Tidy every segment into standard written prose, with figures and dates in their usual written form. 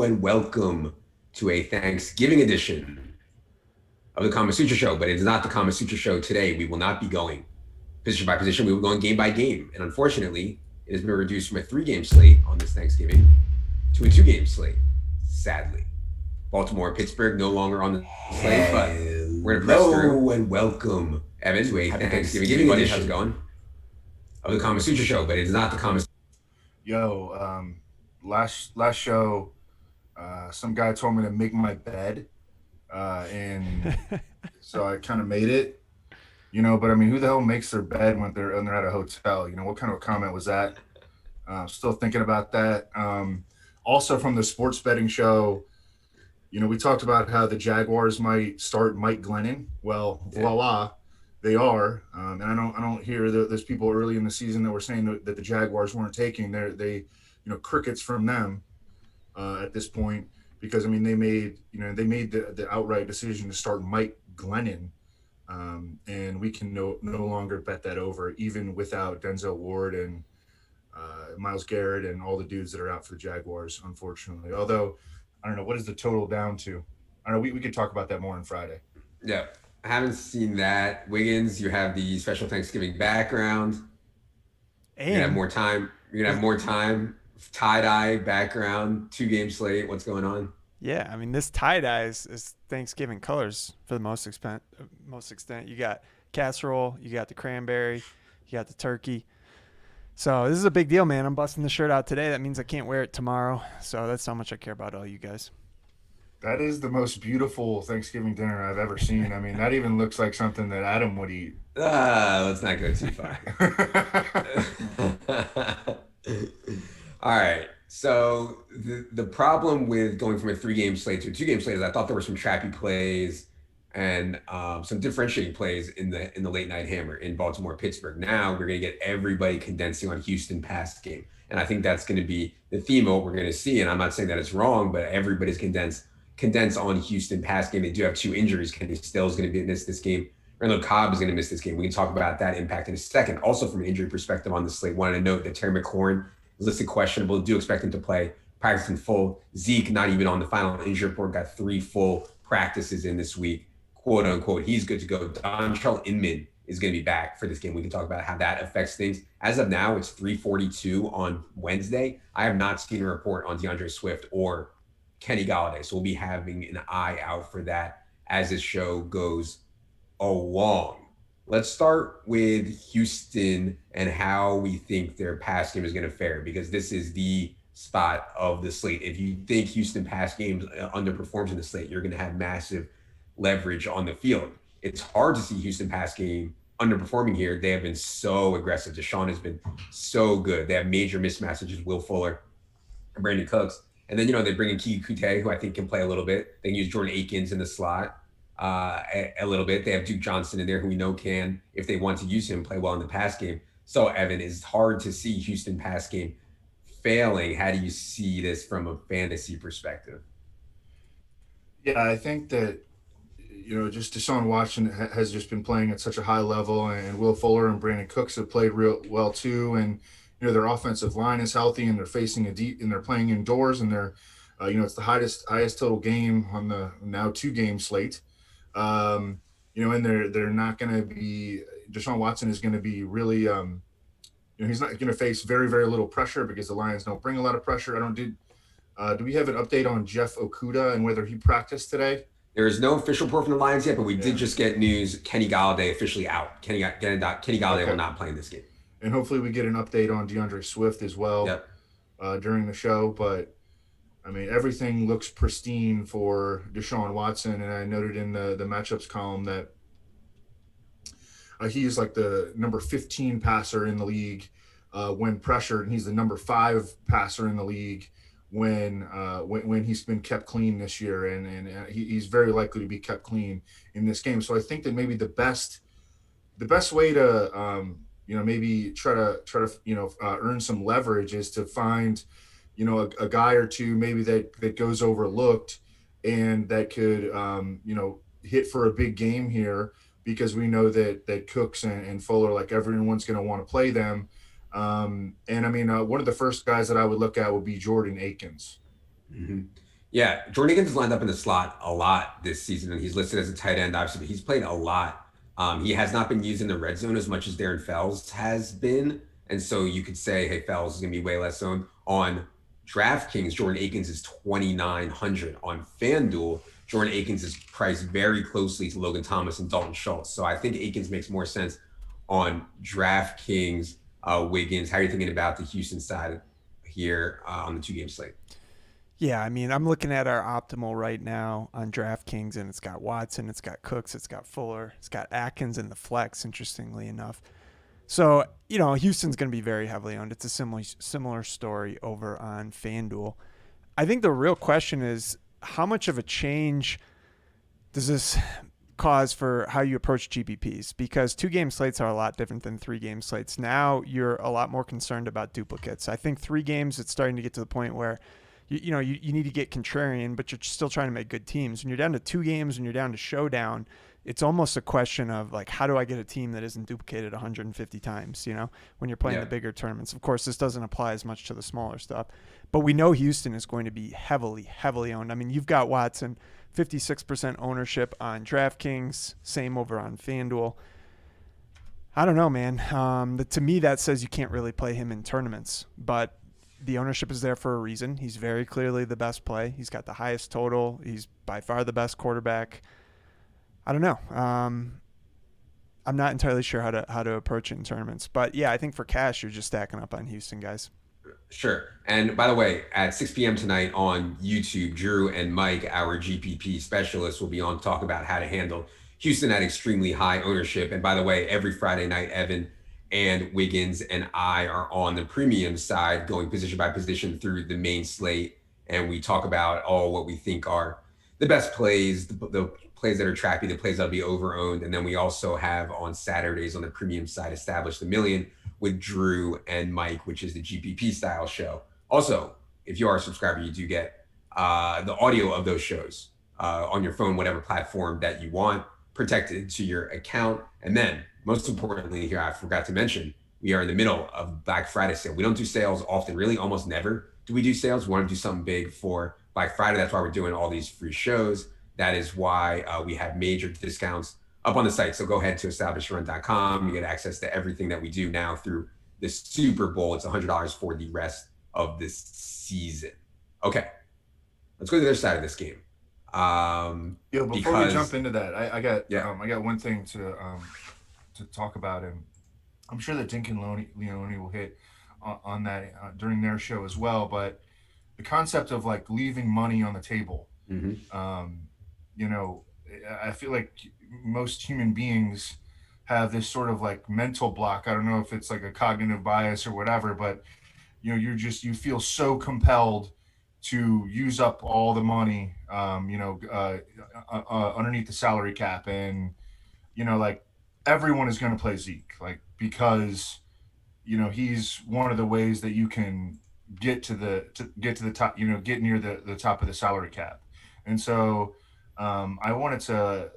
and welcome to a Thanksgiving edition of the Kama Sutra Show. But it is not the Kama Sutra Show today. We will not be going position by position. We will be going game by game. And unfortunately, it has been reduced from a 3-game slate on this Thanksgiving to a 2-game slate, sadly. Baltimore, Pittsburgh no longer on the slate, but we're going to press through and welcome Evan to a Thanksgiving edition. How's it going? Of the Kama Sutra Show, but it is not the Kama Sutra. Last show, some guy told me to make my bed, and so I kind of made it, but I mean, who the hell makes their bed when they're at a hotel? What kind of a comment was that? Still thinking about that. Also from the sports betting show, we talked about how the Jaguars might start Mike Glennon. Well, voila, they are. And I don't hear there's people early in the season that were saying that the Jaguars weren't taking crickets from them at this point, because I mean they made the outright decision to start Mike Glennon, and we can no longer bet that over, even without Denzel Ward and Myles Garrett and all the dudes that are out for the Jaguars, unfortunately. Although I don't know, what is the total down to? I don't know. We could talk about that more on Friday. Yeah, I haven't seen that. Wiggins, you have the special Thanksgiving background. And you're gonna have more time. Tie-dye background, 2-game slate. What's going on? Yeah, I mean, this tie-dye is Thanksgiving colors for the most extent. You got casserole, you got the cranberry, you got the turkey. So this is a big deal, man. I'm busting the shirt out today. That means I can't wear it tomorrow. So that's how much I care about all you guys. That is the most beautiful Thanksgiving dinner I've ever seen. I mean, that even looks like something that Adam would eat. Let's not go too far. All right. So the problem with going from a 3-game slate to a 2-game slate is I thought there were some trappy plays and some differentiating plays in the late night hammer in Baltimore, Pittsburgh. Now we're going to get everybody condensing on Houston pass game. And I think that's going to be the theme of what we're going to see. And I'm not saying that it's wrong, but everybody's condensed on Houston pass game. They do have 2 injuries. Kenny Stills is going to miss this game. Randall Cobb is going to miss this game. We can talk about that impact in a second. Also from an injury perspective on the slate, wanted to note that Terry McLaurin is listed questionable. Do expect him to play. Practice in full. Zeke, not even on the final injury report, got 3 full practices in this week, quote unquote. He's good to go. Dontrell Inman is going to be back for this game. We can talk about how that affects things. As of now, it's 3:42 on Wednesday. I have not seen a report on DeAndre Swift or Kenny Golladay, so we'll be having an eye out for that as this show goes along. Let's start with Houston and how we think their pass game is going to fare, because this is the spot of the slate. If you think Houston pass game underperforms in the slate, you're going to have massive leverage on the field. It's hard to see Houston pass game underperforming here. They have been so aggressive. Deshaun has been so good. They have major mismatches, Will Fuller and Brandon Cooks. And then, they bring in Keke Coutee, who I think can play a little bit. They can use Jordan Akins in the slot a little bit. They have Duke Johnson in there, who we know can, if they want to use him, play well in the pass game. So, Evan, it's hard to see Houston pass game failing. How do you see this from a fantasy perspective? Yeah, I think that, just Deshaun Watson has just been playing at such a high level, and Will Fuller and Brandon Cooks have played real well too. And, their offensive line is healthy, and they're facing and they're playing indoors, and they're, it's the highest total game on the now 2-game slate. And they're not going to be, Deshaun Watson is going to be really, he's not going to face very, very little pressure, because the Lions don't bring a lot of pressure. Do we have an update on Jeff Okudah and whether he practiced today? There is no official report from the Lions yet, but we did just get news. Kenny Golladay officially out. Kenny Golladay will not play in this game. And hopefully we get an update on DeAndre Swift as well during the show. But, I mean, everything looks pristine for Deshaun Watson. And I noted in the matchups column that he is like the number 15 passer in the league when pressured, and he's the number 5 passer in the league when he's been kept clean this year, and he's very likely to be kept clean in this game. So I think that maybe the best way to maybe try to earn some leverage is to find a guy or two maybe that goes overlooked and that could hit for a big game here, because we know that Cooks and Fuller, like, everyone's going to want to play them. And I mean, one of the first guys that I would look at would be Jordan Akins. Mm-hmm. Yeah, Jordan Higgins has lined up in the slot a lot this season, and he's listed as a tight end, obviously, but he's played a lot. He has not been used in the red zone as much as Darren Fells has been. And so you could say, hey, Fells is going to be way less zone. On DraftKings, Jordan Akins is 2,900. On FanDuel, Jordan Akins is priced very closely to Logan Thomas and Dalton Schultz. So I think Akins makes more sense on DraftKings. Wiggins, how are you thinking about the Houston side here on the 2-game slate? Yeah, I mean, I'm looking at our optimal right now on DraftKings, and it's got Watson, it's got Cooks, it's got Fuller, it's got Atkins in the flex, interestingly enough. So, Houston's going to be very heavily owned. It's a similar story over on FanDuel. I think the real question is how much of a change does this cause for how you approach GPPs? Because 2-game slates are a lot different than 3-game slates. Now you're a lot more concerned about duplicates. I think 3 games, it's starting to get to the point where you need to get contrarian, but you're still trying to make good teams. When you're down to 2 games and you're down to showdown, it's almost a question of like, how do I get a team that isn't duplicated 150 times, when you're playing the bigger tournaments. Of course, this doesn't apply as much to the smaller stuff, but we know Houston is going to be heavily, heavily owned. I mean, you've got Watson, 56% ownership on DraftKings, same over on FanDuel. I don't know, man. To me, that says you can't really play him in tournaments, but the ownership is there for a reason. He's very clearly the best play. He's got the highest total. He's by far the best quarterback. I don't know. I'm not entirely sure how to approach it in tournaments. But, yeah, I think for cash, you're just stacking up on Houston, guys. Sure. And by the way, at 6 p.m. tonight on YouTube, Drew and Mike, our GPP specialists, will be on to talk about how to handle Houston at extremely high ownership. And by the way, every Friday night, Evan and Wiggins and I are on the premium side, going position by position through the main slate. And we talk about all what we think are the best plays, the plays that are trappy, the plays that'll be over-owned. And then we also have on Saturdays on the premium side, Establish the Million with Drew and Mike, which is the GPP style show. Also, if you are a subscriber, you do get the audio of those shows on your phone, whatever platform that you want, protected to your account. And then most importantly here, I forgot to mention, we are in the middle of Black Friday sale. We don't do sales often, really almost never do we do sales. We want to do something big for Black Friday. That's why we're doing all these free shows. That is why we have major discounts up on the site. So go ahead to establishedrun.com. You get access to everything that we do now through the Super Bowl. It's $100 for the rest of this season. Okay, let's go to the other side of this game. Before we jump into that, I got one thing to talk about, and I'm sure that Dink and Leone will hit on that during their show as well. But the concept of like leaving money on the table, I feel like most human beings have this sort of like mental block. I don't know if it's like a cognitive bias or whatever, but you feel so compelled to use up all the money, underneath the salary cap, and like everyone is going to play Zeke, like because he's one of the ways that you can get to the top, get near the top of the salary cap. And so I wanted to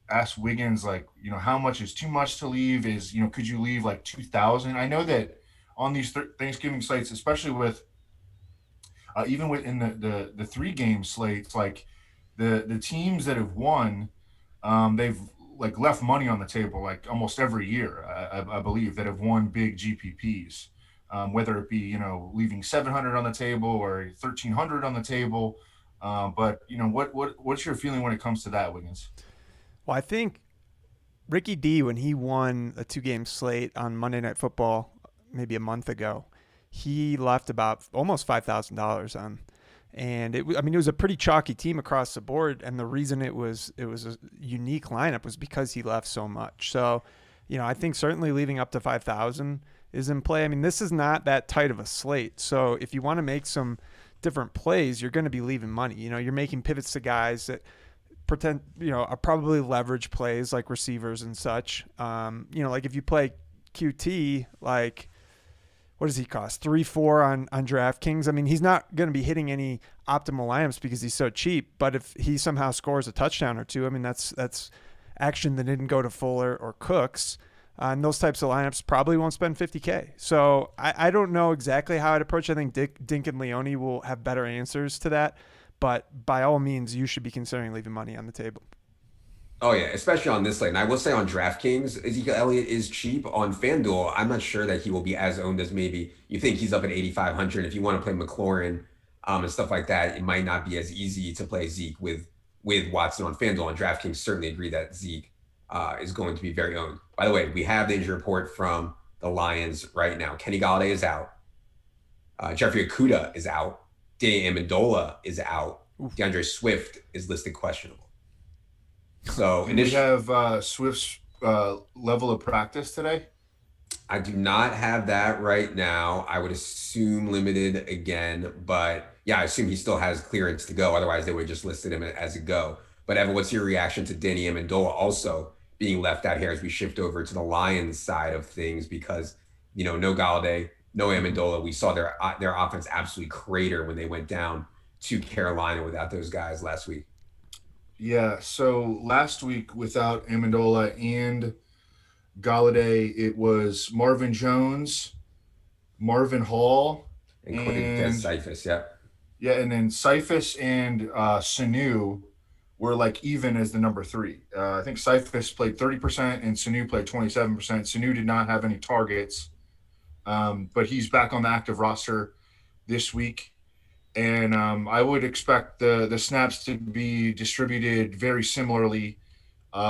ask Wiggins, like, how much is too much to leave? Is could you leave like 2,000? I know that on these Thanksgiving slates, especially with even within the 3-game slates, like the teams that have won, they've like left money on the table like almost every year, I believe, that have won big GPPs, whether it be leaving 700 on the table or 1,300 on the table. But what's your feeling when it comes to that, Wiggins? Well, I think Ricky D, when he won a 2-game slate on Monday Night Football maybe a month ago, he left about almost $5,000 on. And it was a pretty chalky team across the board. And the reason it was a unique lineup was because he left so much. So, I think certainly leaving up to 5,000 is in play. I mean, this is not that tight of a slate. So if you want to make some different plays, you're going to be leaving money. You're making pivots to guys that pretend, are probably leverage plays like receivers and such. Like if you play QT, like, what does he cost? 3-4 on DraftKings. I mean, he's not going to be hitting any optimal lineups because he's so cheap. But if he somehow scores a touchdown or two, I mean, that's action that didn't go to Fuller or Cooks. And those types of lineups probably won't spend $50K. So I don't know exactly how I'd approach it. I think Dink and Leone will have better answers to that. But by all means, you should be considering leaving money on the table. Oh yeah, especially on this slate. And I will say on DraftKings, Ezekiel Elliott is cheap. On FanDuel, I'm not sure that he will be as owned as maybe you think. He's up at 8,500. If you want to play McLaurin, and stuff like that, it might not be as easy to play Zeke with Watson on FanDuel. On DraftKings, certainly agree that Zeke is going to be very owned. By the way, we have the injury report from the Lions right now. Kenny Golladay is out. Jeffrey Okudah is out. Danny Amendola is out. DeAndre Swift is listed questionable. So we have Swift's level of practice today. I do not have that right now. I would assume limited again, but yeah, I assume he still has clearance to go. Otherwise, they would have just listed him as a go. But Evan, what's your reaction to Danny Amendola also being left out here as we shift over to the Lions side of things? Because no Galladay, no Amendola. We saw their offense absolutely crater when they went down to Carolina without those guys last week. Yeah, so last week without Amendola and Galladay, it was Marvin Jones, Marvin Hall, and Cephas, yeah. Yeah, and then Cephas and Sanu were like even as the number 3. I think Cephas played 30% and Sanu played 27%. Sanu did not have any targets, but he's back on the active roster this week. And I would expect the snaps to be distributed very similarly,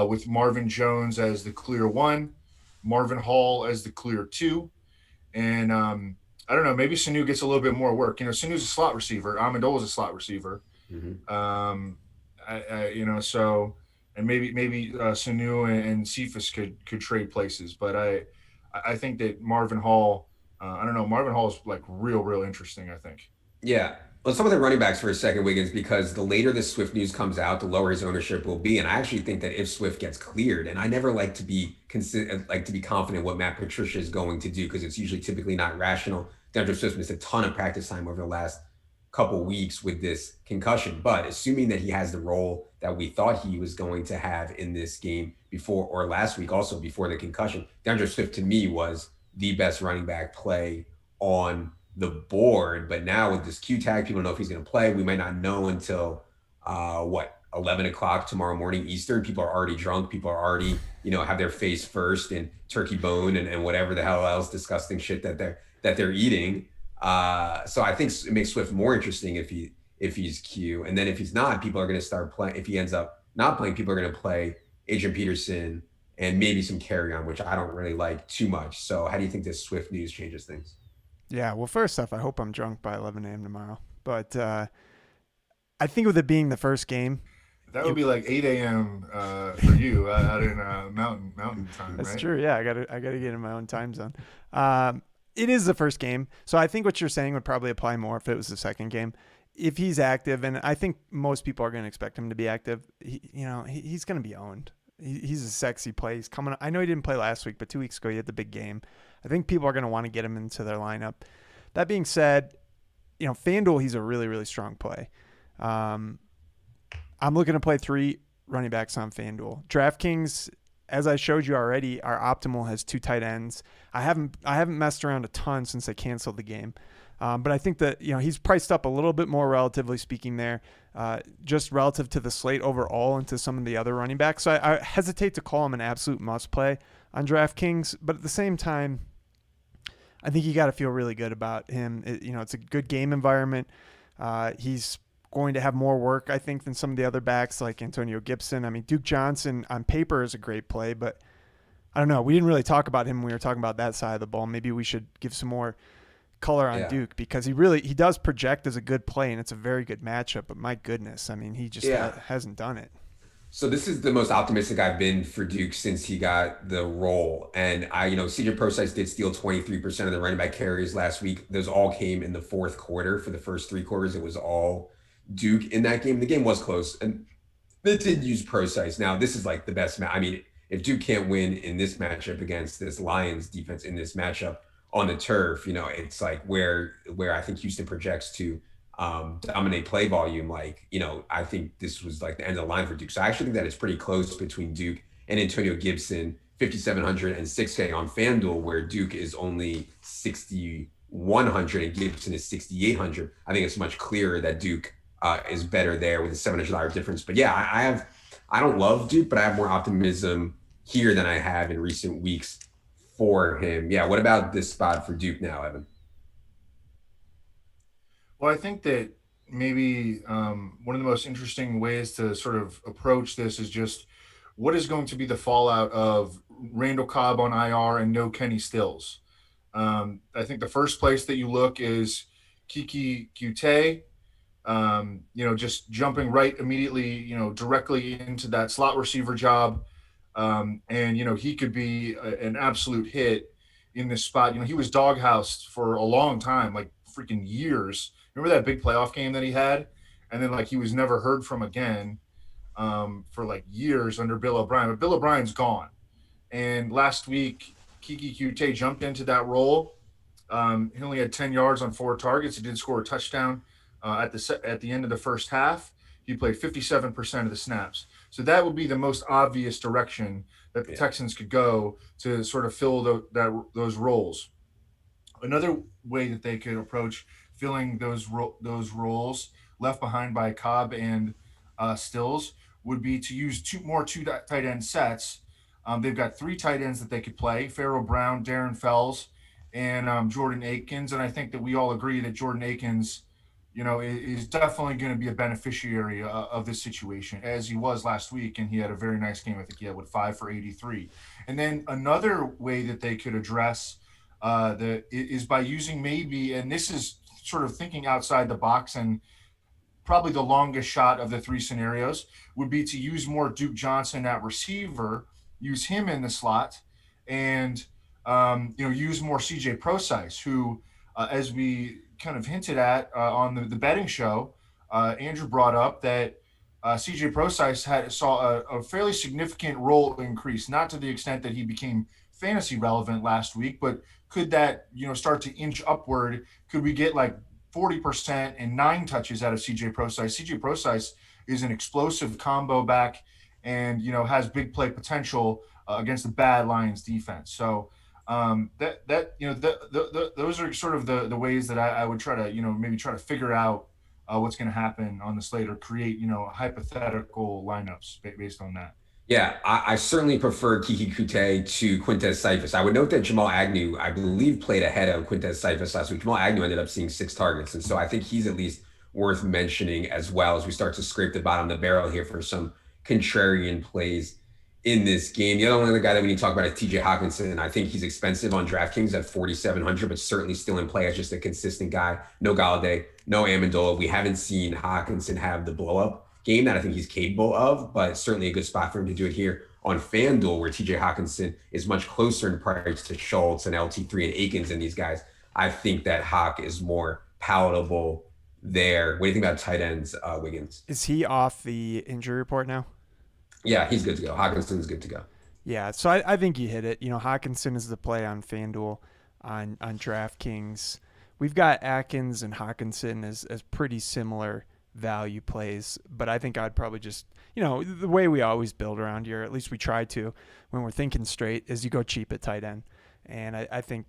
with Marvin Jones as the clear 1, Marvin Hall as the clear 2. And I don't know, maybe Sanu gets a little bit more work. Sanu's a slot receiver. Amendola's a slot receiver. Mm-hmm. So and maybe Sanu and Cephas could trade places. But I think that Marvin Hall, I don't know, Marvin Hall is like real interesting, I think. Yeah. Let's talk about the running backs for a second, Wiggins, because the later the Swift news comes out, the lower his ownership will be. And I actually think that if Swift gets cleared, and I never like to be confident what Matt Patricia is going to do, because it's usually typically not rational. DeAndre Swift missed a ton of practice time over the last couple weeks with this concussion. But assuming that he has the role that we thought he was going to have in this game before, or last week also before the concussion, DeAndre Swift to me was the best running back play on the board. But now with this Q tag, people don't know if he's going to play. We might not know until 11 o'clock tomorrow morning Eastern. People are already drunk. People are already have their face first in turkey bone and whatever the hell else disgusting shit that they're eating. So I think it makes Swift more interesting if he's Q. And then if he's not, people are going to start playing. If he ends up not playing, people are going to play Adrian Peterson and maybe some carry on, which I don't really like too much. So how do you think this Swift news changes things? Yeah, well, first off, I hope I'm drunk by 11 a.m. tomorrow. But I think with it being the first game, that would be like 8 a.m. For you out in mountain time. That's right? true. Yeah, I gotta get in my own time zone. It is the first game, so I think what you're saying would probably apply more if it was the second game. If he's active, and I think most people are going to expect him to be active, he's going to be owned. He's a sexy play. He's coming. I know he didn't play last week, but 2 weeks ago he had the big game. I think people are going to want to get him into their lineup. That being said, FanDuel, he's a really, really strong play. I'm looking to play 3 running backs on FanDuel. DraftKings, as I showed you already, our optimal has 2 tight ends. I haven't messed around a ton since they canceled the game. But I think that, he's priced up a little bit more, relatively speaking there, just relative to the slate overall and to some of the other running backs. So I hesitate to call him an absolute must play on DraftKings, but at the same time, I think you got to feel really good about him. It's a good game environment. He's going to have more work, I think, than some of the other backs like Antonio Gibson. I mean, Duke Johnson on paper is a great play, but I don't know. We didn't really talk about him when we were talking about that side of the ball. Maybe we should give some more color on Duke, because he does project as a good play, and it's a very good matchup. But my goodness, I mean, he just hasn't done it. So this is the most optimistic I've been for Duke since he got the role. And CJ Prosise did steal 23% of the running back carries last week. Those all came in the fourth quarter. For the first 3 quarters, it was all Duke in that game. The game was close, and they did use Prosise. Now, this is like the best match. I mean, if Duke can't win in this matchup against this Lions defense in this matchup on the turf, it's like where I think Houston projects to dominate play volume. I think this was like the end of the line for Duke. So I actually think that it's pretty close between Duke and Antonio Gibson, 5,700 and 6K on FanDuel, where Duke is only 6,100 and Gibson is 6,800. I think it's much clearer that Duke is better there with a $700 difference. But yeah, I don't love Duke, but I have more optimism here than I have in recent weeks for him. Yeah, what about this spot for Duke now, Evan? Well, I think that maybe one of the most interesting ways to sort of approach this is just what is going to be the fallout of Randall Cobb on IR and no Kenny Stills. I think the first place that you look is Kiki Qt, just jumping right immediately, directly into that slot receiver job. And, he could be an absolute hit in this spot. He was doghoused for a long time, like freaking years. Remember that big playoff game that he had? And then, like, he was never heard from again for like years under Bill O'Brien. But Bill O'Brien's gone. And last week, Kiki Qt jumped into that role. He only had 10 yards on 4 targets. He did score a touchdown at the end of the first half. He played 57% of the snaps. So that would be the most obvious direction that the Texans could go to sort of fill those roles. Another way that they could approach filling those roles left behind by Cobb and Stills would be to use two tight end sets. They've got 3 tight ends that they could play: Pharaoh Brown, Darren Fells, and Jordan Akins. And I think that we all agree that Jordan Akins, is definitely going to be a beneficiary of this situation, as he was last week, and he had a very nice game. I think he had 5 for 83. And then another way that they could address is by using maybe, and this is sort of thinking outside the box, and probably the longest shot of the 3 scenarios would be to use more Duke Johnson at receiver, use him in the slot, and use more CJ Procise, who, as we kind of hinted at on the betting show, Andrew brought up that CJ Procise saw a fairly significant role increase, not to the extent that he became fantasy relevant last week, but could that start to inch upward? Could we get like 40% and 9 touches out of CJ Procise? CJ Procise is an explosive combo back, and has big play potential against the bad Lions defense. So those are sort of the ways that I would try to maybe try to figure out what's going to happen on the slate, or create hypothetical lineups based on that. Yeah, I certainly prefer Kiki Kute to Quintez Cephas. I would note that Jamal Agnew, I believe, played ahead of Quintez Cephas last week. Jamal Agnew ended up seeing 6 targets, and so I think he's at least worth mentioning as well, as we start to scrape the bottom of the barrel here for some contrarian plays in this game. The only other guy that we need to talk about is TJ Hawkinson. I think he's expensive on DraftKings at 4,700, but certainly still in play as just a consistent guy. No Galladay, no Amendola. We haven't seen Hawkinson have the blow-up game that I think he's capable of, but certainly a good spot for him to do it here on FanDuel, where TJ Hawkinson is much closer in price to Schultz and LT3 and Akins and these guys. I think that Hawk is more palatable there. What do you think about tight ends, Wiggins? Is he off the injury report now? Yeah, he's good to go. Hawkinson's good to go. Yeah, so I think you hit it. Hawkinson is the play on FanDuel, on DraftKings. We've got Atkins and Hawkinson as pretty similar value plays, but I think I'd probably just, the way we always build around here, at least we try to when we're thinking straight, is you go cheap at tight end. And I think,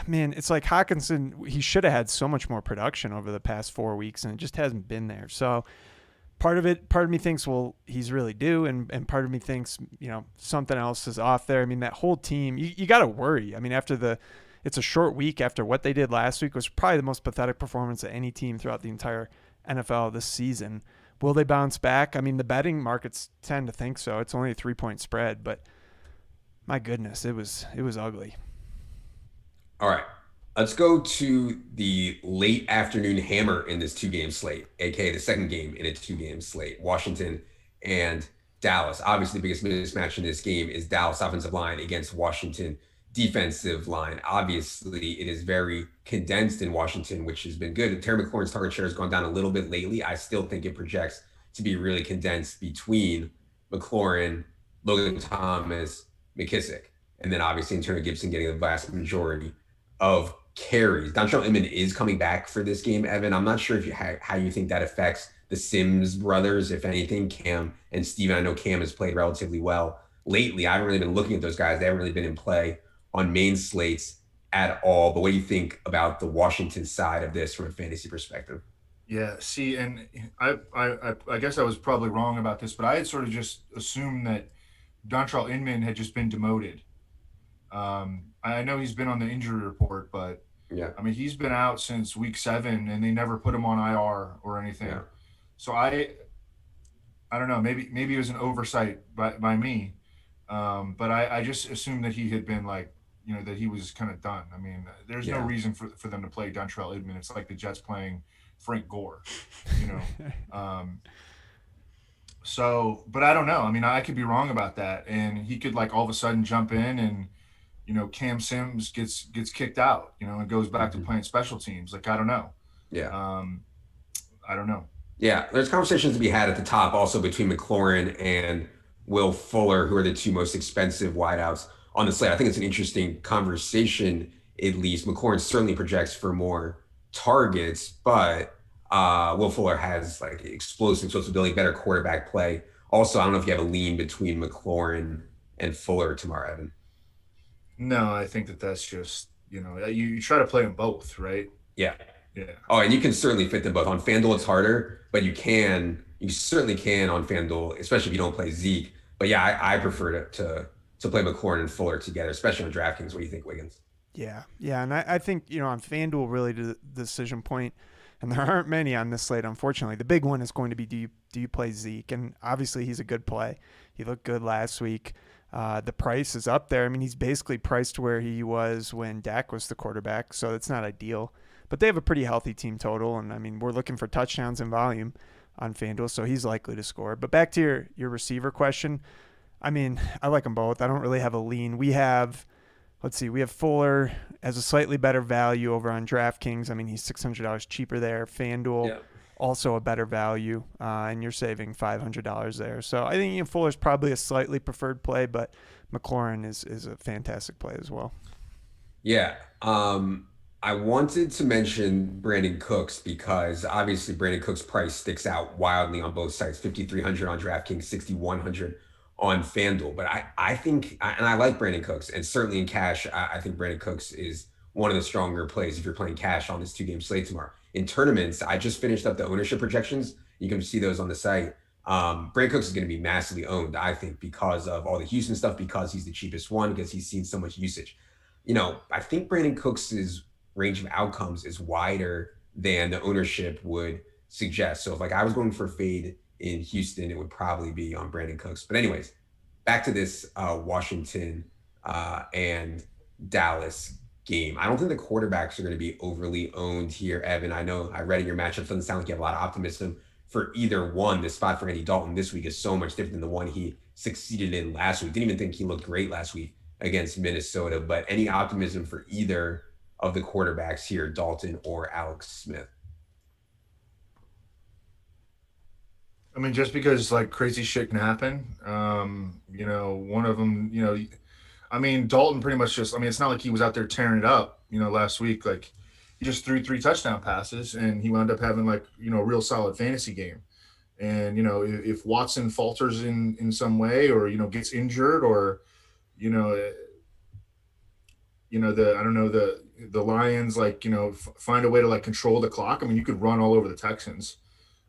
man, it's like Hawkinson, he should have had so much more production over the past 4 weeks, and it just hasn't been there. So part of me thinks, well, he's really due, and part of me thinks, something else is off there. I mean, that whole team, you got to worry. I mean, it's a short week after what they did last week was probably the most pathetic performance of any team throughout the entire NFL this season. Will they bounce back? I mean, the betting markets tend to think so. It's only a 3-point spread, but my goodness, it was ugly. All right, let's go to the late afternoon hammer in this 2-game slate, aka the second game in a 2-game slate. Washington and Dallas. Obviously, the biggest mismatch in this game is Dallas offensive line against Washington defensive line. Obviously, it is very condensed in Washington, which has been good. Terry McLaurin's target share has gone down a little bit lately. I still think it projects to be really condensed between McLaurin, Logan Thomas, McKissick, and then obviously Antonio Gibson getting the vast majority of carries. Dontrell Inman is coming back for this game, Evan. I'm not sure how you think that affects the Sims brothers, if anything. Cam and Steven, I know Cam has played relatively well lately. I haven't really been looking at those guys. They haven't really been in play on main slates at all. But what do you think about the Washington side of this from a fantasy perspective? Yeah, see, and I guess I was probably wrong about this, but I had sort of just assumed that Dontrell Inman had just been demoted. I know he's been on the injury report, but Yeah, I mean he's been out since week 7, and they never put him on IR or yeah, anything. So I don't know, maybe it was an oversight by me, but I just assumed that he had been like, that he was kind of done. I mean, there's no yeah, reason for them to play Dontrell Inman. It's like the Jets playing Frank Gore, you know. Um, so, but I don't know. I mean, I could be wrong about that, and he could like all of a sudden jump in, and Cam Sims gets kicked out, and goes back to hmm playing special teams. Like I don't know. yeah. Um, I don't know. Yeah, there's conversations to be had at the top also between McLaurin and Will Fuller, who are the two most expensive wideouts on the slate. I think it's an interesting conversation, at least. McLaurin certainly projects for more targets, but Will Fuller has like explosive social ability, better quarterback play. Also, I don't know if you have a lean between McLaurin and Fuller tomorrow, Evan. No, I think that's just you try to play them both, right? Yeah. Yeah. Oh, and you can certainly fit them both. On FanDuel, it's harder, but you certainly can on FanDuel, especially if you don't play Zeke. But yeah, I prefer to play McLaurin and Fuller together, especially on DraftKings. What do you think, Wiggins? Yeah, yeah, and I think on FanDuel really to the decision point, and there aren't many on this slate, unfortunately. The big one is going to be do you play Zeke, and obviously he's a good play. He looked good last week. The price is up there. I mean, he's basically priced where he was when Dak was the quarterback, so it's not ideal. But they have a pretty healthy team total, and I mean we're looking for touchdowns and volume on FanDuel, so he's likely to score. But back to your receiver question, I mean I like them both. I don't really have a lean. Let's see, we have Fuller as a slightly better value over on DraftKings. I mean, he's $600 cheaper there. FanDuel, Yeah. also a better value, and you're saving $500 there. So I think Fuller's probably a slightly preferred play, but McLaurin is a fantastic play as well. Yeah. I wanted to mention Brandon Cooks because obviously Brandon Cooks' price sticks out wildly on both sites. 5,300 on DraftKings, 6,100 on FanDuel. But I think, and I like Brandon Cooks, and certainly in cash, I think Brandon Cooks is one of the stronger plays if you're playing cash on this 2 game slate tomorrow. In tournaments, I just finished up the ownership projections. You can see those on the site. Brandon Cooks is going to be massively owned, I think, because of all the Houston stuff, because he's the cheapest one, because he's seen so much usage. I think Brandon Cooks's range of outcomes is wider than the ownership would suggest. So if like I was going for fade in Houston, it would probably be on Brandon Cooks. But anyways, back to this Washington and Dallas game. I don't think the quarterbacks are going to be overly owned here, Evan. I know I read in your matchup, doesn't sound like you have a lot of optimism for either one. The spot for Andy Dalton this week is so much different than the one he succeeded in last week. Didn't even think he looked great last week against Minnesota, but any optimism for either of the quarterbacks here, Dalton or Alex Smith? I mean, just because like crazy shit can happen. One of them, I mean, Dalton pretty much just. I mean, it's not like he was out there tearing it up, last week. Like he just threw 3 touchdown passes, and he wound up having like a real solid fantasy game. And if Watson falters in some way, or gets injured, or you know the I don't know the Lions like find a way to like control the clock. I mean, you could run all over the Texans.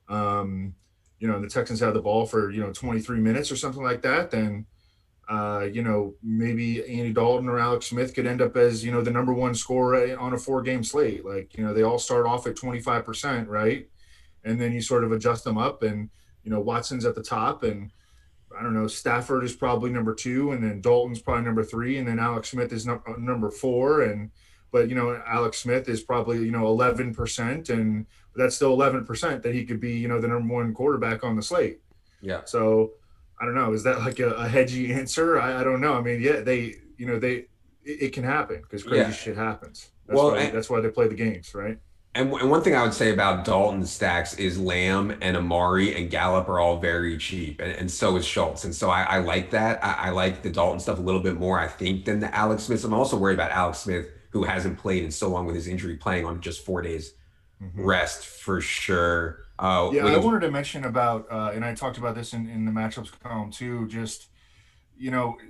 And the Texans have the ball for 23 minutes or something like that, then maybe Andy Dalton or Alex Smith could end up as the number one scorer on a 4 game slate. Like they all start off at 25%, right? And then you sort of adjust them up, and Watson's at the top, and I don't know, Stafford is probably number 2, and then Dalton's probably number 3, and then Alex Smith is number 4, and but Alex Smith is probably 11%, and that's still 11% that he could be the number 1 quarterback on the slate. Yeah. So I don't know, is that like a hedgy answer? I don't know. I mean, yeah, it can happen because crazy Yeah. shit happens. Well, That's why they play the games, right? and one thing I would say about Dalton stacks is Lamb and Amari and Gallup are all very cheap, and so is Schultz. And so I like that. I like the Dalton stuff a little bit more, I think, than the Alex Smith. I'm also worried about Alex Smith, who hasn't played in so long with his injury, playing on just 4 days Mm-hmm. rest for sure. Yeah, I wanted to mention about, and I talked about this in the matchups column too, just,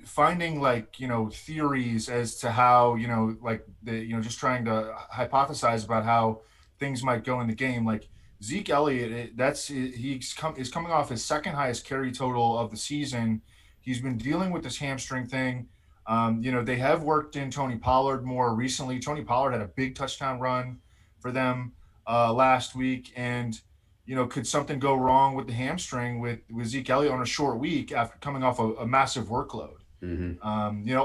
finding like, theories as to how, like just trying to hypothesize about how things might go in the game. Like Zeke Elliott, is coming off his second highest carry total of the season. He's been dealing with this hamstring thing. They have worked in Tony Pollard more recently. Tony Pollard had a big touchdown run for them last week, and could something go wrong with the hamstring with Zeke Elliott on a short week after coming off a massive workload? Hmm.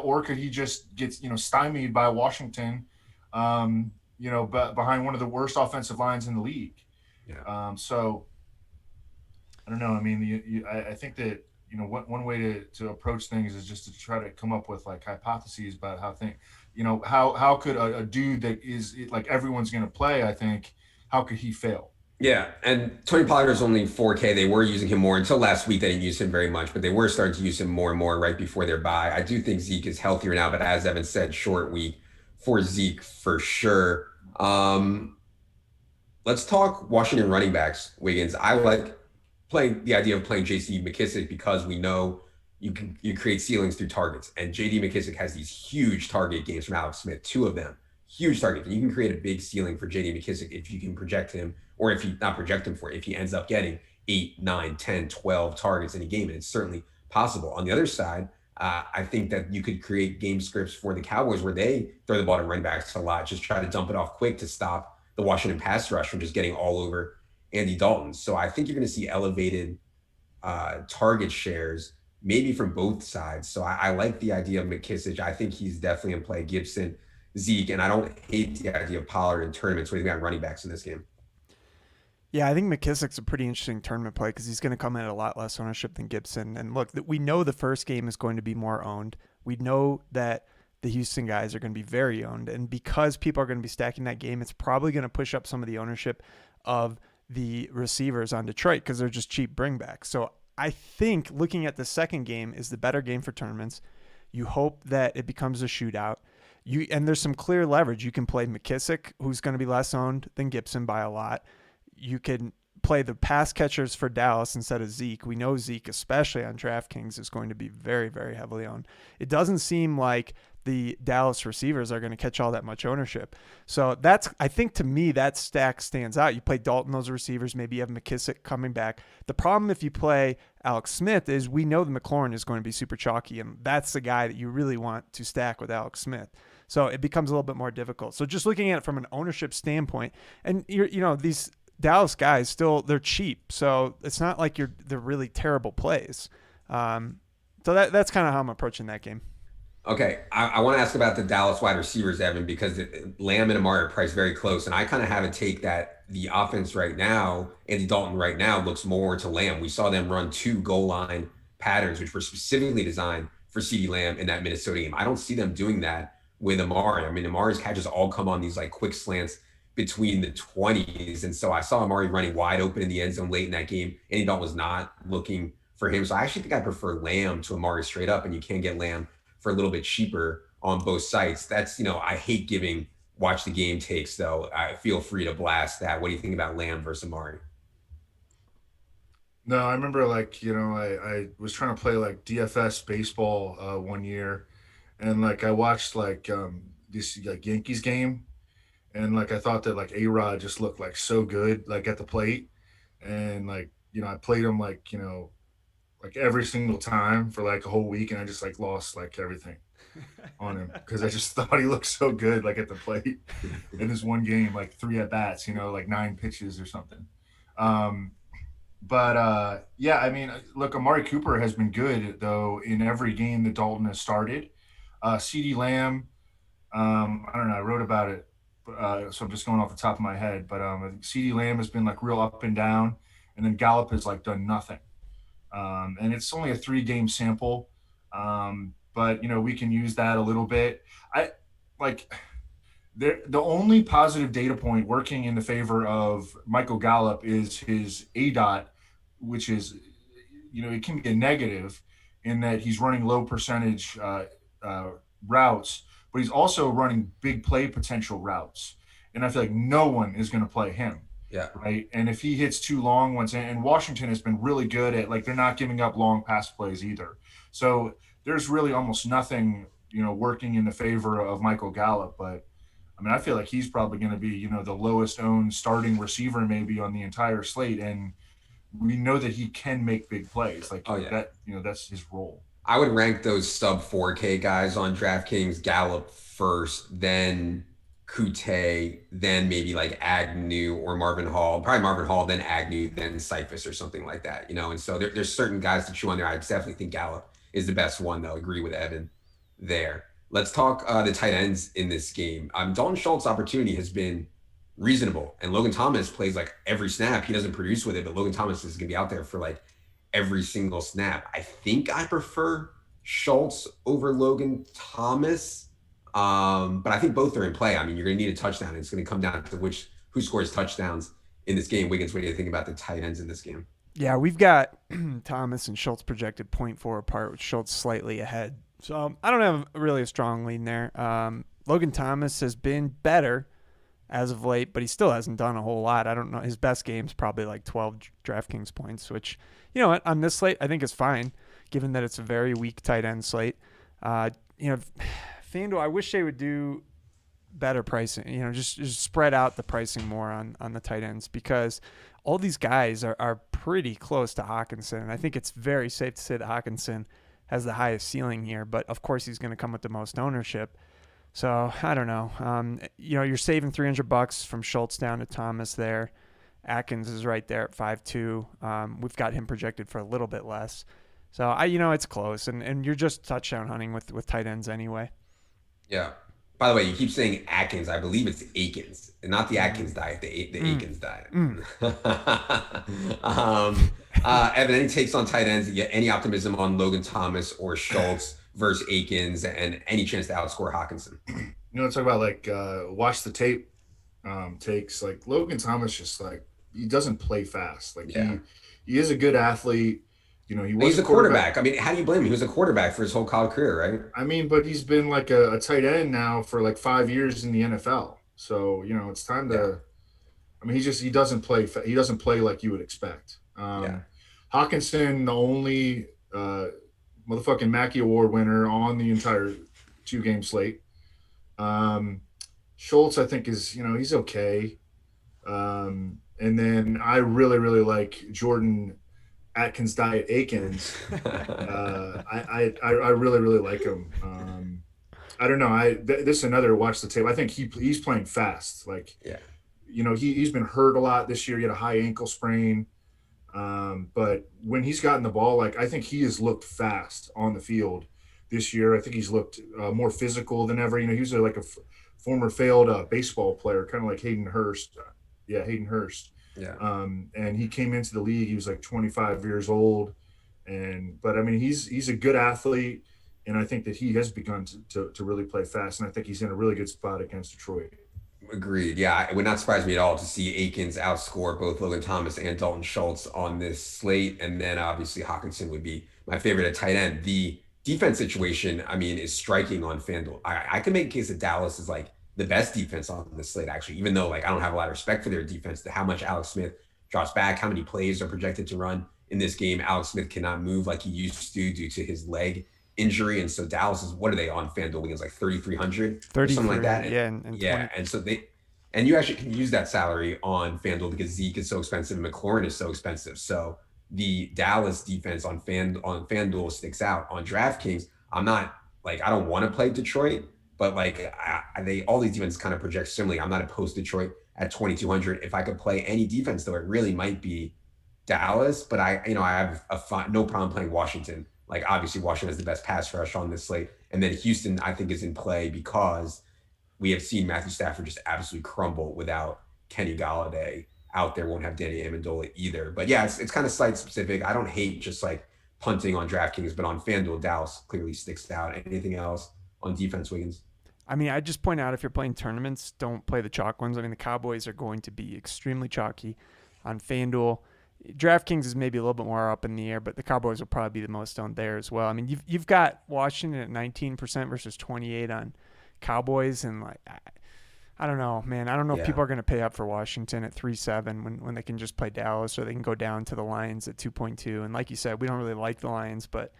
Or could he just get stymied by Washington? Behind one of the worst offensive lines in the league. Yeah. So I don't know. I mean, I think that one way to approach things is just to try to come up with like hypotheses about how could a dude that is like everyone's going to play. I think how could he fail? Yeah, and Tony Pollard is only 4K. They were using him more until last week. They didn't use him very much, but they were starting to use him more and more right before their bye. I do think Zeke is healthier now, but as Evan said, short week for Zeke for sure. Let's talk Washington running backs, Wiggins. I like playing the idea of playing JC McKissick because we know you create ceilings through targets. And JD McKissick has these huge target games from Alex Smith, two of them. Huge targets. And you can create a big ceiling for JD McKissick if you can project him, or if you not project him for it, if he ends up getting 8, 9, 10, 12 targets in a game. And it's certainly possible. On the other side, I think that you could create game scripts for the Cowboys where they throw the ball to running backs a lot, just try to dump it off quick to stop the Washington pass rush from just getting all over Andy Dalton. So I think you're going to see elevated target shares, maybe from both sides. So I like the idea of McKissick. I think he's definitely in play. Gibson, Zeke, and I don't hate the idea of Pollard in tournaments. What do you think about running backs in this game? Yeah, I think McKissick's a pretty interesting tournament play because he's going to come in at a lot less ownership than Gibson. And look, we know the first game is going to be more owned. We know that the Houston guys are going to be very owned. And because people are going to be stacking that game, it's probably going to push up some of the ownership of the receivers on Detroit because they're just cheap bringbacks. So I think looking at the second game is the better game for tournaments. You hope that it becomes a shootout. And there's some clear leverage. You can play McKissick, who's going to be less owned than Gibson by a lot. You can play the pass catchers for Dallas instead of Zeke. We know Zeke, especially on DraftKings, is going to be very, very heavily owned. It doesn't seem like the Dallas receivers are going to catch all that much ownership. So I think to me, that stack stands out. You play Dalton, those receivers, maybe you have McKissick coming back. The problem if you play Alex Smith is we know the McLaurin is going to be super chalky, and that's the guy that you really want to stack with Alex Smith. So it becomes a little bit more difficult. So just looking at it from an ownership standpoint, and these Dallas guys they're cheap, so it's not like they're really terrible plays. So that's kind of how I'm approaching that game. Okay, I want to ask about the Dallas wide receivers, Evan, because Lamb and Amari are priced very close, and I kind of have a take that the offense right now, Andy Dalton right now, looks more to Lamb. We saw them run 2 goal line patterns, which were specifically designed for CeeDee Lamb in that Minnesota game. I don't see them doing that with Amari. I mean, Amari's catches all come on these like quick slants between the 20s. And so I saw Amari running wide open in the end zone late in that game. Andy Dalton was not looking for him. So I actually think I prefer Lamb to Amari straight up, and you can get Lamb for a little bit cheaper on both sites. That's, I hate giving watch the game takes, though. I feel free to blast that. What do you think about Lamb versus Amari? No, I remember I was trying to play like DFS baseball one year, and like I watched this like Yankees game, and like I thought that like A-Rod just looked like so good like at the plate, and I played him like every single time for like a whole week, and I just like lost like everything on him because I just thought he looked so good like at the plate in this one game, like 3 at bats, like 9 pitches or something. Um, but yeah, I mean, look, Amari Cooper has been good though in every game that Dalton has started. CeeDee Lamb, I don't know, I wrote about it, so I'm just going off the top of my head. But I think CeeDee Lamb has been like real up and down, and then Gallup has like done nothing. And it's only a 3-game sample, but we can use that a little bit. I like the only positive data point working in the favor of Michael Gallup is his ADOT, which is it can be a negative in that he's running low percentage routes, but he's also running big play potential routes, and I feel like no one is going to play him. Yeah. Right. And if he hits too long once, and Washington has been really good at they're not giving up long pass plays either. So there's really almost nothing, working in the favor of Michael Gallup. But I mean, I feel like he's probably going to be, the lowest owned starting receiver maybe on the entire slate. And we know that he can make big plays. Like Oh yeah. that, that's his role. I would rank those sub 4K guys on DraftKings: Gallup first, then Kute, then maybe like Agnew or Marvin Hall. Probably Marvin Hall, then Agnew, then Cyphus or something like that. And so there's certain guys to chew on there. I definitely think Gallup is the best one, though. Agree with Evan there. Let's talk the tight ends in this game. Dalton Schultz's opportunity has been reasonable, and Logan Thomas plays like every snap. He doesn't produce with it, but Logan Thomas is going to be out there for like every single snap. I think I prefer Schultz over Logan Thomas, but I think both are in play. I mean, you're going to need a touchdown. It's going to come down to who scores touchdowns in this game. Wiggins, what do you think about the tight ends in this game? Yeah, we've got Thomas and Schultz projected 0.4 apart, with Schultz slightly ahead. So I don't have really a strong lean there. Logan Thomas has been better as of late, but he still hasn't done a whole lot. I don't know. His best game's probably like 12 DraftKings points, which, you know what, on this slate, I think is fine, given that it's a very weak tight end slate. FanDuel, I wish they would do better pricing, just spread out the pricing more on the tight ends, because all these guys are pretty close to Hockenson. And I think it's very safe to say that Hockenson has the highest ceiling here, but of course he's going to come with the most ownership. So I don't know. You're saving $300 from Schultz down to Thomas there. Atkins is right there at 5.2. We've got him projected for a little bit less. So it's close, and you're just touchdown hunting with tight ends anyway. Yeah. By the way, you keep saying Atkins. I believe it's Akins, and not the Atkins diet, the Akins diet. Evan, any takes on tight ends? Any optimism on Logan Thomas or Schultz versus Akins, and any chance to outscore Hockenson? Talk about like watch the tape takes. Like Logan Thomas, just like he doesn't play fast. Like he is a good athlete. He's a quarterback. I mean, how do you blame him? He was a quarterback for his whole college career, right? I mean, but he's been like a tight end now for like 5 years in the NFL. So, it's time to I mean, he doesn't play like you would expect. Hockenson, the only motherfucking Mackey Award winner on the entire 2-game slate. Schultz, I think, is, he's okay. And then I really, really like Jordan Atkins diet Akins. I really, really like him. I don't know. This is another watch the tape. I think he's playing fast. Like, he's been hurt a lot this year. He had a high ankle sprain. But when he's gotten the ball, like, I think he has looked fast on the field this year. I think he's looked more physical than ever. He was like a former failed baseball player, kind of like Hayden Hurst. Hayden Hurst. Yeah. And he came into the league. He was like 25 years old, but I mean, he's a good athlete, and I think that he has begun to really play fast, and I think he's in a really good spot against Detroit. Agreed. Yeah, it would not surprise me at all to see Akins outscore both Logan Thomas and Dalton Schultz on this slate, and then obviously Hockenson would be my favorite at tight end. The defense situation, I mean, is striking on FanDuel. I can make a case that Dallas is like the best defense on the slate, actually, even though like I don't have a lot of respect for their defense, to how much Alex Smith drops back, how many plays are projected to run in this game. Alex Smith cannot move like he used to due to his leg injury. And so Dallas is, what are they on FanDuel? Wiggins like 3,300 or something like that. And so you actually can use that salary on FanDuel because Zeke is so expensive and McLaurin is so expensive. So the Dallas defense on FanDuel sticks out. On DraftKings, I don't want to play Detroit, but like all these defenses kind of project similarly. I'm not opposed to Detroit at 2,200. If I could play any defense, though, it really might be Dallas. But I have no problem playing Washington. Like, obviously Washington has the best pass rush on this slate, and then Houston I think is in play because we have seen Matthew Stafford just absolutely crumble without Kenny Galladay out there. Won't have Danny Amendola either. But yeah, it's kind of slate specific. I don't hate just like punting on DraftKings, but on FanDuel, Dallas clearly sticks out. Anything else on defense, Wiggins? I mean, I just point out, if you're playing tournaments, don't play the chalk ones. I mean, the Cowboys are going to be extremely chalky on FanDuel. DraftKings is maybe a little bit more up in the air, but the Cowboys will probably be the most owned there as well. I mean, you've got Washington at 19% versus 28% on Cowboys, and like, I don't know, man. I don't know if people are going to pay up for Washington at 3.7 when they can just play Dallas, or they can go down to the Lions at 2.2. And like you said, we don't really like the Lions, but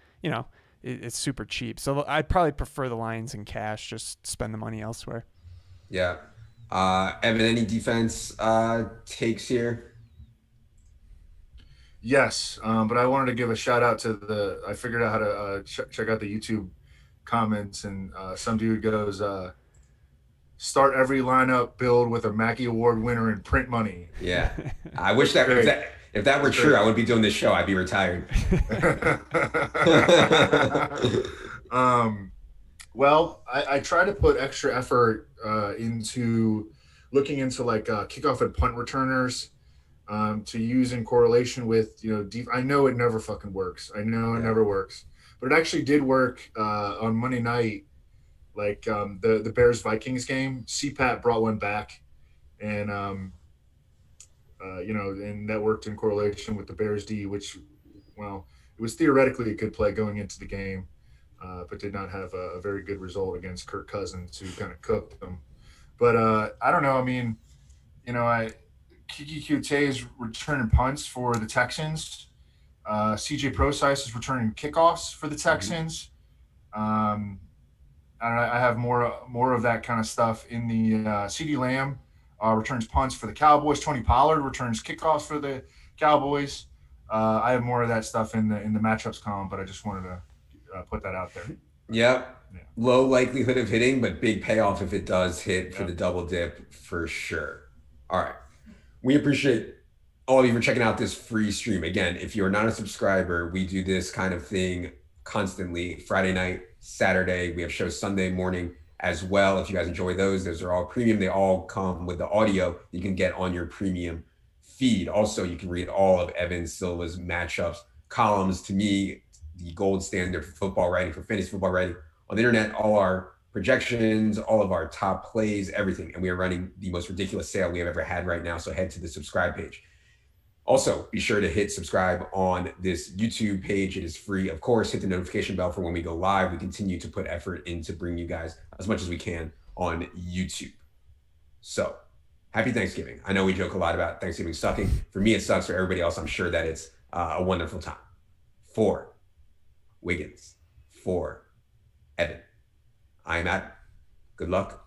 it's super cheap. So I'd probably prefer the Lions in cash. Just spend the money elsewhere. Yeah. Evan, any defense takes here? Yes, but I wanted to give a shout out to the. I figured out how to check out the YouTube comments, and some dude goes, "Start every lineup build with a Mackey Award winner in print money." Yeah. I wish It's that great. if that were It's true, great. I wouldn't be doing this show. I'd be retired. um, well, I try to put extra effort into looking into like kickoff and punt returners to use in correlation with I know it never fucking works. I know it Yeah. never works, but it actually did work on Monday night. Like the Bears Vikings game, CPAT brought one back, and and that worked in correlation with the Bears D, which, well, it was theoretically a good play going into the game, but did not have a very good result against Kirk Cousins, who kind of cooked them. But I don't know. I mean, I Kiki Qt is returning punts for the Texans. CJ Procise is returning kickoffs for the Mhm. Texans. Um, I have more of that kind of stuff in the CD Lamb returns punts for the Cowboys. Tony Pollard returns kickoffs for the Cowboys. I have more of that stuff in the matchups column, but I just wanted to put that out there. Yep. Yeah. Low likelihood of hitting, but big payoff if it does hit for the Yep. double dip for sure. All right. We appreciate all of you for checking out this free stream. Again, if you're not a subscriber, we do this kind of thing constantly. Friday night, Saturday, we have shows Sunday morning as well. If you guys enjoy those are all premium. They all come with the audio you can get on your premium feed. Also, you can read all of Evan Silva's matchups columns. To me, the gold standard for football writing, for fantasy football writing on the internet, all our projections, all of our top plays, everything. And we are running the most ridiculous sale we have ever had right now. So head to the subscribe page. Also, be sure to hit subscribe on this YouTube page. It is free. Of course, hit the notification bell for when we go live. We continue to put effort into bringing you guys as much as we can on YouTube. So, happy Thanksgiving. I know we joke a lot about Thanksgiving sucking. For me, it sucks. For everybody else, I'm sure that it's a wonderful time. For Wiggins, for Evan, I am Adam. Good luck.